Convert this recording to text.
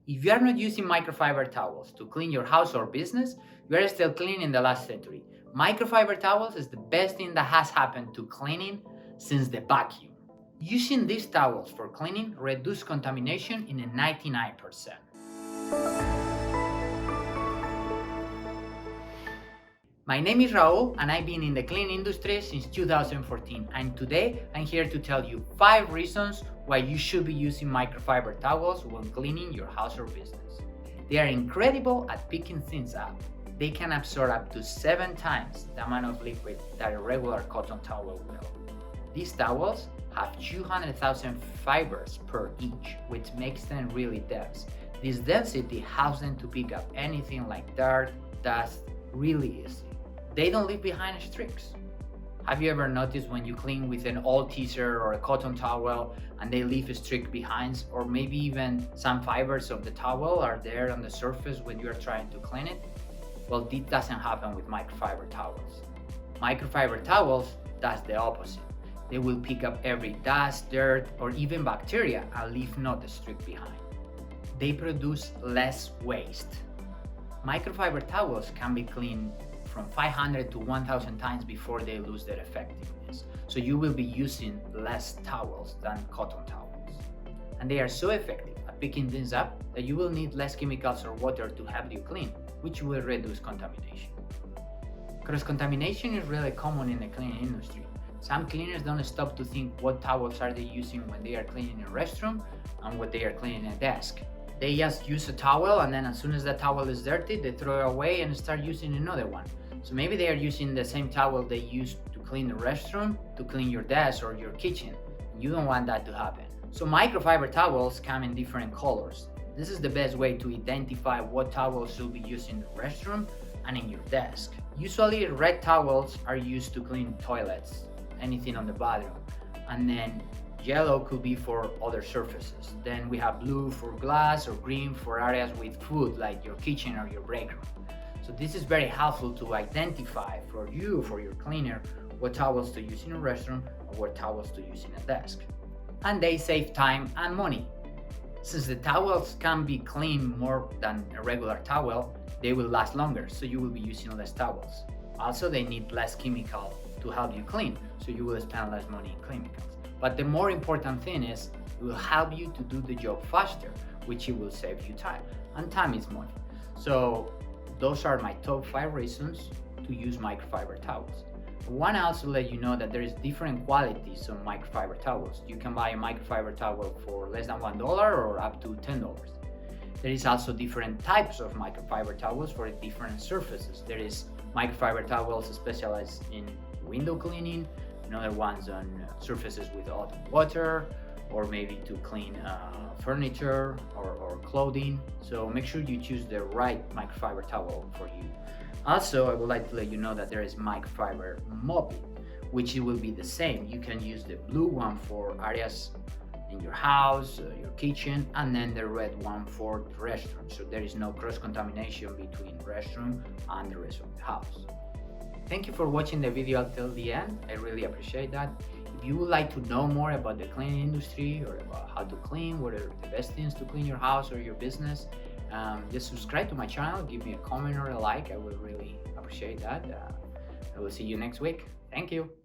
If you are not using microfiber towels to clean your house or business, you are still cleaning in the last century. Microfiber towels is the best thing that has happened to cleaning since the vacuum. Using these towels for cleaning reduces contamination in a 99%. My name is Raul and I've been in the cleaning industry since 2014, and today I'm here to tell you 5 reasons why you should be using microfiber towels when cleaning your house or business. They are incredible at picking things up. They can absorb up to 7 times the amount of liquid that a regular cotton towel will. These towels have 200,000 fibers per each, which makes them really dense. This density helps them to pick up anything like dirt, dust, really easy. They don't leave behind streaks. Have you ever noticed when you clean with an old t-shirt or a cotton towel and they leave a streak behind, or maybe even some fibers of the towel are there on the surface when you are trying to clean it? Well, this doesn't happen with microfiber towels. Microfiber towels does the opposite. They will pick up every dust, dirt, or even bacteria and leave not a streak behind. They produce less waste. Microfiber towels can be cleaned from 500 to 1000 times before they lose their effectiveness. So you will be using less towels than cotton towels. And they are so effective at picking things up that you will need less chemicals or water to help you clean, which will reduce contamination. Cross-contamination is really common in the cleaning industry. Some cleaners don't stop to think what towels are they using when they are cleaning a restroom and what they are cleaning a desk. They just use a towel, and then as soon as the towel is dirty, they throw it away and start using another one. So maybe they are using the same towel they used to clean the restroom to clean your desk or your kitchen. You don't want that to happen. So microfiber towels come in different colors. This is the best way to identify what towels should be used in the restroom and in your desk. Usually red towels are used to clean toilets, anything on the bathroom, and then yellow could be for other surfaces. Then we have blue for glass, or green for areas with food like your kitchen or your break room. So this is very helpful to identify for you, for your cleaner, what towels to use in a restroom and what towels to use in a desk. And they save time and money. Since the towels can be cleaned more than a regular towel, they will last longer, so you will be using less towels. Also, they need less chemical to help you clean, so you will spend less money in chemicals. But the more important thing is, it will help you to do the job faster, which it will save you time, and time is money. So those are my top 5 reasons to use microfiber towels. I want to also let you know that there is different qualities of microfiber towels. You can buy a microfiber towel for less than $1 or up to $10. There is also different types of microfiber towels for different surfaces. There is microfiber towels specialized in window cleaning, and other ones on surfaces with a lot of water, or maybe to clean furniture or clothing. So make sure you choose the right microfiber towel for you. Also, I would like to let you know that there is microfiber mopping, which it will be the same. You can use the blue one for areas in your house, your kitchen, and then the red one for the restroom. So there is no cross-contamination between restroom and the rest of the house. Thank you for watching the video until the end. I really appreciate that. If you would like to know more about the cleaning industry or about how to clean, what are the best things to clean your house or your business, just subscribe to my channel, give me a comment or a like. I would really appreciate that. I will see you next week. Thank you.